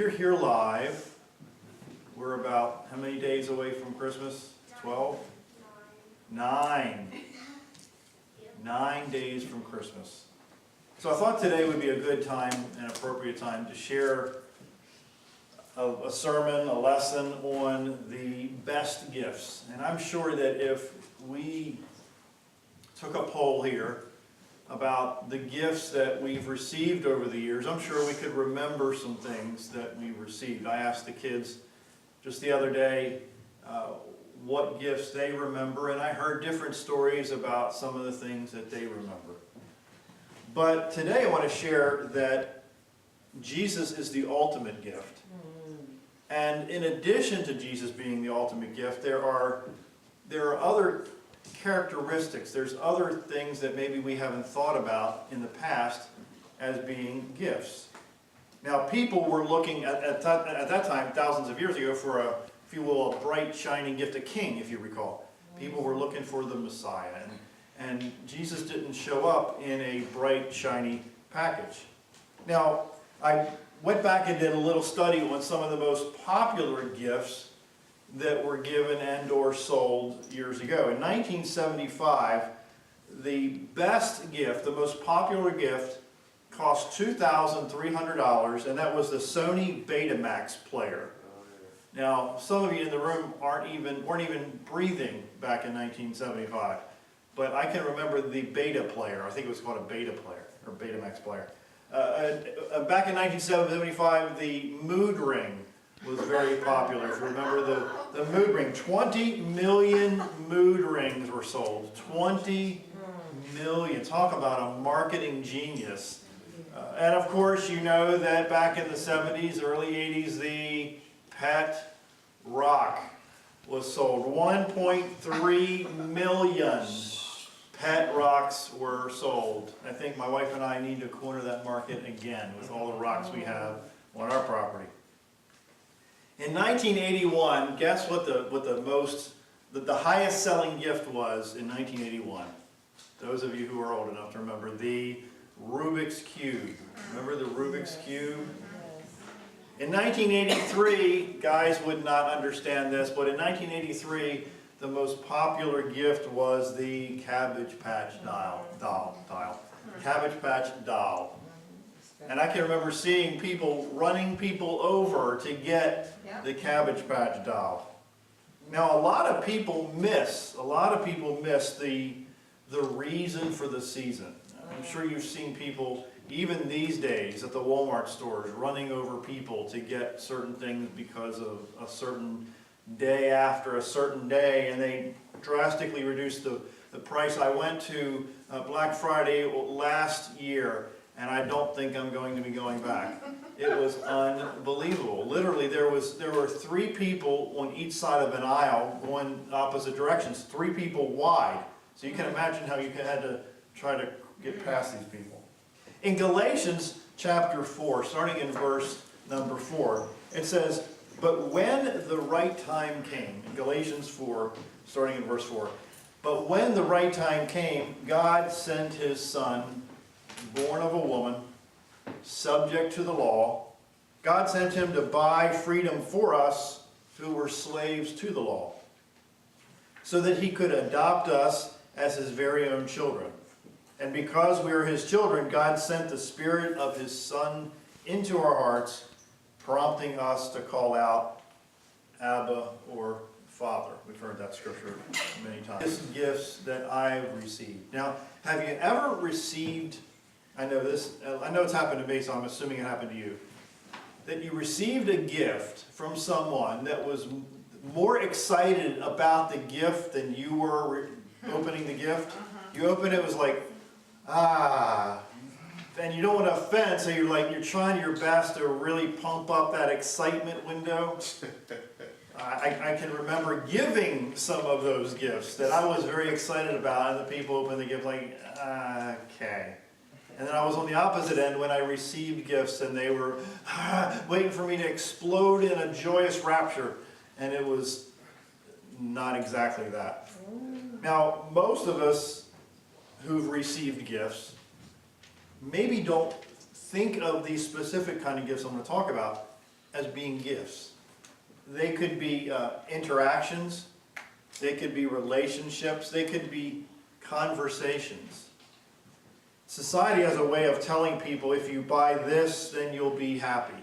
you're here live, we're about how many days away from Christmas? 12? 9. 9 days from Christmas. So I thought today would be a good time, an appropriate time, to share a sermon, a lesson on the best gifts. And I'm sure that if we took a poll here about the gifts that we've received over the years, I'm sure we could remember some things that we received. I asked the kids just the other day what gifts they remember, and I heard different stories about some of the things that they remember. But today I want to share that Jesus is the ultimate gift. And in addition to Jesus being the ultimate gift, there are other characteristics. There's other things that maybe we haven't thought about in the past as being gifts. Now, people were looking at that time, thousands of years ago, for if you will, a bright, shining gift, a king, if you recall. People were looking for the Messiah, and Jesus didn't show up in a bright, shiny package. Now, I went back and did a little study on some of the most popular gifts that were given and or sold years ago. In 1975, the best gift, the most popular gift, cost $2,300, and that was the Sony Betamax Player. Now, some of you in the room weren't even breathing back in 1975, but I can remember the Beta Player. I think it was called a Beta Player, or Betamax Player. Back in 1975, the mood ring was very popular. If you remember the mood ring, 20 million mood rings were sold. 20 million. Talk about a marketing genius. And of course, you know that back in the 70s, early 80s, the Pet Rock was sold. 1.3 million Pet Rocks were sold. I think my wife and I need to corner that market again with all the rocks we have on our property. In 1981, guess what the highest selling gift was in 1981? Those of you who are old enough to remember, the Rubiks Cube. Remember the Rubiks Cube? In 1983, guys would not understand this, but in 1983, the most popular gift was the Cabbage Patch doll. Cabbage Patch doll. And I can remember seeing people running people over to get the Cabbage Patch doll. Now, a lot of people miss the reason for the season. I'm sure you've seen people, even these days at the Walmart stores, running over people to get certain things because of a certain day after a certain day, and they drastically reduce the price. I went to Black Friday last year, and I don't think I'm going to be going back. It was unbelievable. Literally, there were 3 people on each side of an aisle going opposite directions, 3 people wide. So you can imagine how you had to try to get past these people. In Galatians chapter 4, starting in verse number 4, it says, "But when the right time came," in Galatians 4, starting in verse 4, "But when the right time came, God sent His Son, born of a woman, subject to the law. God sent Him to buy freedom for us who were slaves to the law, so that He could adopt us as His very own children. And because we are His children, God sent the Spirit of His Son into our hearts, prompting us to call out, Abba, or Father." We've heard that scripture many times. These gifts that I've received. Now, have you ever received, I know it's happened to me, so I'm assuming it happened to you, that you received a gift from someone that was more excited about the gift than you were opening the gift? You open it, it was like, and you don't want to offend, so you're trying your best to really pump up that excitement window. I can remember giving some of those gifts that I was very excited about, and the people opened the gift like, okay. And then I was on the opposite end when I received gifts, and they were waiting for me to explode in a joyous rapture, and it was not exactly that. Now, most of us who've received gifts maybe don't think of these specific kind of gifts I'm going to talk about as being gifts. They could be interactions, they could be relationships, they could be conversations. Society has a way of telling people, if you buy this, then you'll be happy.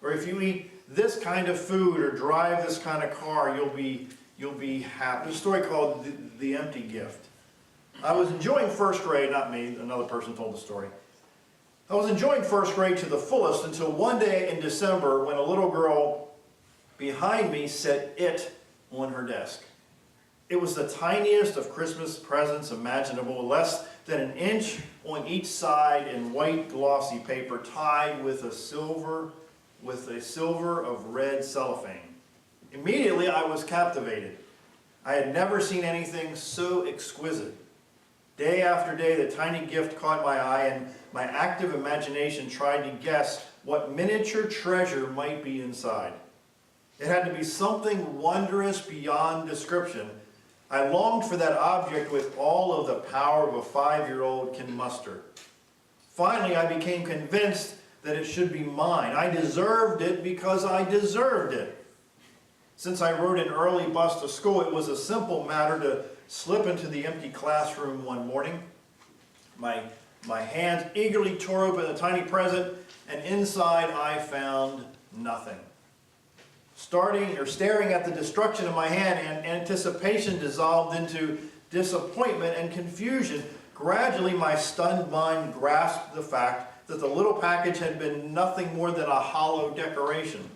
Or if you eat this kind of food or drive this kind of car, you'll be happy. There's a story called The Empty Gift. I was enjoying first grade, not me, another person told the story. I was enjoying first grade to the fullest until one day in December when a little girl behind me set "it" on her desk. It was the tiniest of Christmas presents imaginable, less than an inch on each side in white glossy paper tied with a silver of red cellophane. Immediately I was captivated. I had never seen anything so exquisite. Day after day the tiny gift caught my eye, and my active imagination tried to guess what miniature treasure might be inside. It had to be something wondrous beyond description. I longed for that object with all of the power of a 5-year-old can muster. Finally, I became convinced that it should be mine. I deserved it because I deserved it. Since I rode an early bus to school, it was a simple matter to slip into the empty classroom one morning. My hands eagerly tore open the tiny present, and inside I found nothing. Staring at the destruction in my hand, and anticipation dissolved into disappointment and confusion. Gradually, my stunned mind grasped the fact that the little package had been nothing more than a hollow decoration.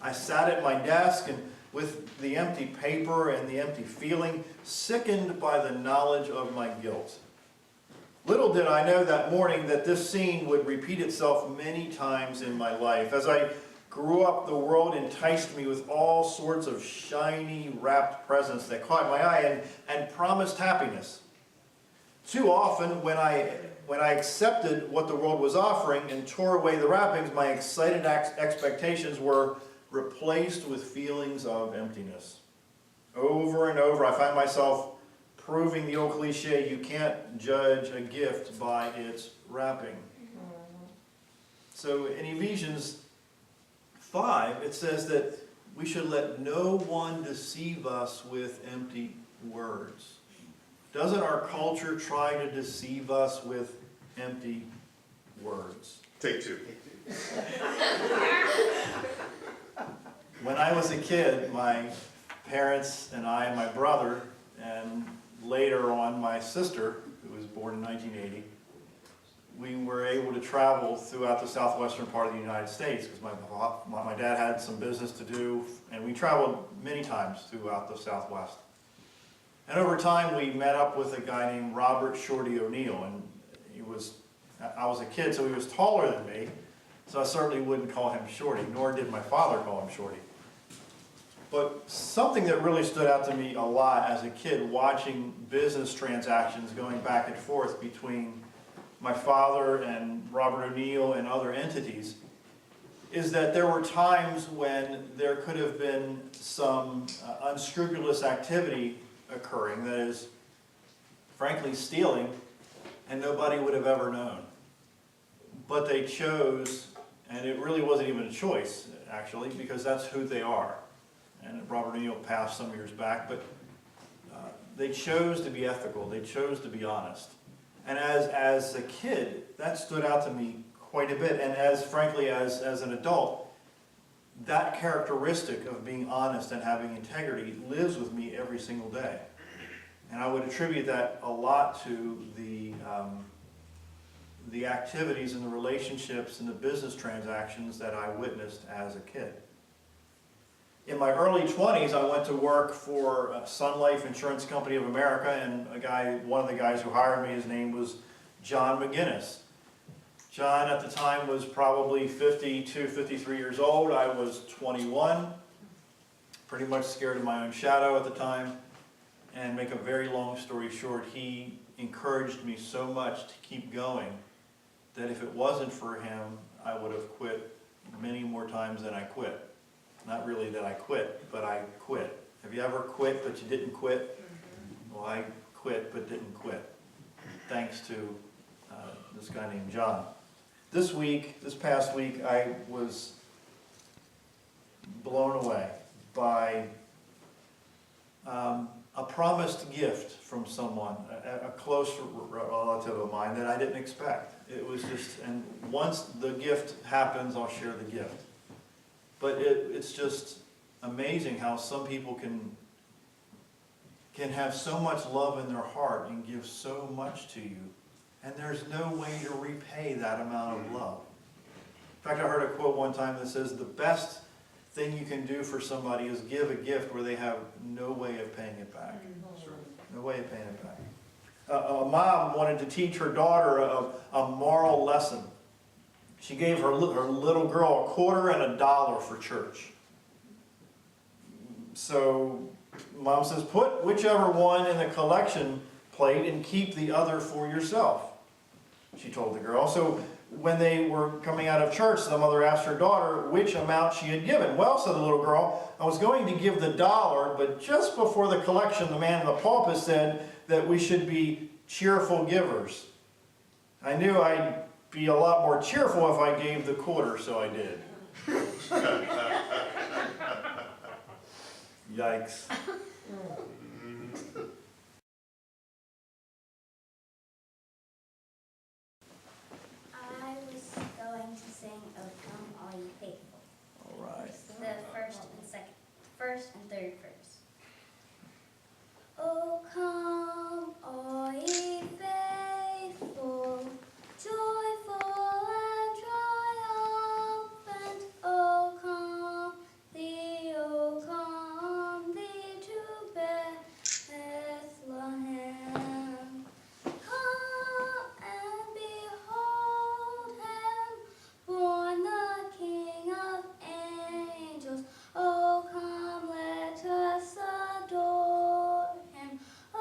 I sat at my desk, and with the empty paper and the empty feeling, sickened by the knowledge of my guilt. Little did I know that morning that this scene would repeat itself many times in my life. As I grew up, the world enticed me with all sorts of shiny, wrapped presents that caught my eye and promised happiness. Too often, when I accepted what the world was offering and tore away the wrappings, my excited expectations were replaced with feelings of emptiness. Over and over, I find myself proving the old cliche, you can't judge a gift by its wrapping. So in Ephesians 5, it says that we should let no one deceive us with empty words. Doesn't our culture try to deceive us with empty words? Take two. When I was a kid, my parents and I and my brother, and later on my sister, who was born in 1980, we were able to travel throughout the southwestern part of the United States because my dad had some business to do, and we traveled many times throughout the Southwest. And over time, we met up with a guy named Robert Shorty O'Neill, and I was a kid, so he was taller than me, so I certainly wouldn't call him Shorty, nor did my father call him Shorty. But something that really stood out to me a lot as a kid, watching business transactions going back and forth between my father and Robert O'Neill and other entities, is that there were times when there could have been some unscrupulous activity occurring, that is, frankly, stealing, and nobody would have ever known. But they chose, and it really wasn't even a choice, actually, because that's who they are. And Robert O'Neill passed some years back, but they chose to be ethical, they chose to be honest. And as a kid, that stood out to me quite a bit, and frankly, as an adult, that characteristic of being honest and having integrity lives with me every single day. And I would attribute that a lot to the activities and the relationships and the business transactions that I witnessed as a kid. In my early 20s, I went to work for Sun Life Insurance Company of America, and one of the guys who hired me, his name was John McGinnis. John at the time was probably 52, 53 years old. I was 21, pretty much scared of my own shadow at the time. And make a very long story short, he encouraged me so much to keep going that if it wasn't for him, I would have quit many more times than I quit. Not really that I quit, but I quit. Have you ever quit but you didn't quit? Well, I quit but didn't quit, thanks to this guy named John. This past week, I was blown away by a promised gift from someone, a close relative of mine that I didn't expect. It was just, and once the gift happens, I'll share the gift. But it's just amazing how some people can have so much love in their heart and give so much to you, and there's no way to repay that amount of love. In fact, I heard a quote one time that says, the best thing you can do for somebody is give a gift where they have no way of paying it back. No way of paying it back. A mom wanted to teach her daughter a moral lesson. She gave her little girl $1 and $1 for church. So Mom says, put whichever one in the collection plate and keep the other for yourself, she told the girl. So when they were coming out of church, the mother asked her daughter which amount she had given. Well, said the little girl, I was going to give the $1, but just before the collection, the man in the pulpit said that we should be cheerful givers. I knew I'd be a lot more cheerful if I gave the $1, so I did. Yikes. I was going to sing "O Come All Ye Faithful." All right. The first and third verse. O come all ye faithful, joyful and triumphant. O come thee to Bethlehem. Come and behold him, born the King of angels. O come, let us adore him. O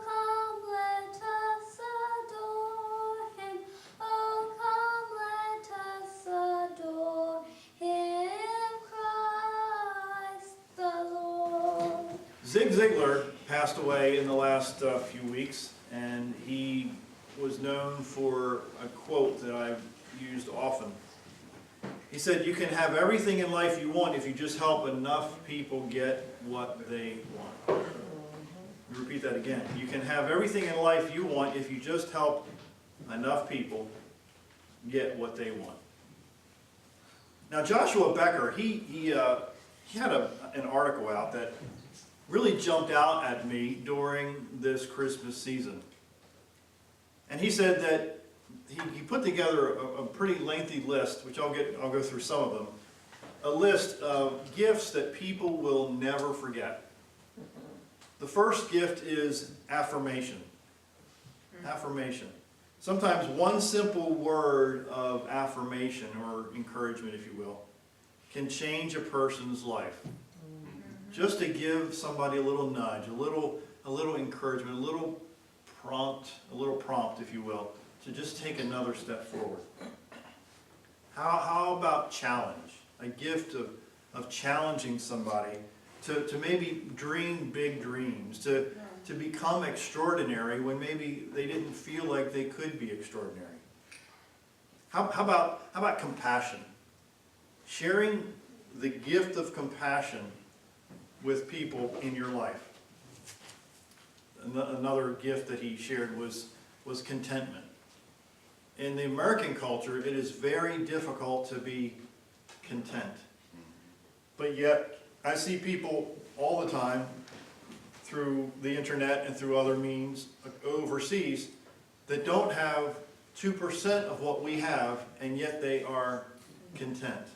come, let us adore him. O come, let us adore him, Christ the Lord. Zig Ziglar passed away in the last few weeks, and he was known for a quote that I've used often. He said, you can have everything in life you want if you just help enough people get what they want. Let me repeat that again. You can have everything in life you want if you just help enough people get what they want. Now, Joshua Becker, he had an article out that really jumped out at me during this Christmas season. And he said that he put together a pretty lengthy list, which I'll go through some of them, a list of gifts that people will never forget. The first gift is affirmation. Affirmation. Sometimes one simple word of affirmation or encouragement, if you will, can change a person's life. Just to give somebody a little nudge, a little encouragement, a little prompt, if you will, to just take another step forward. How about challenge? A gift of challenging somebody to maybe dream big dreams, to become extraordinary when maybe they didn't feel like they could be extraordinary. How about compassion? Sharing the gift of compassion with people in your life. Another gift that he shared was contentment. In the American culture, it is very difficult to be content. But yet, I see people all the time through the internet and through other means overseas that don't have 2% of what we have, and yet they are content.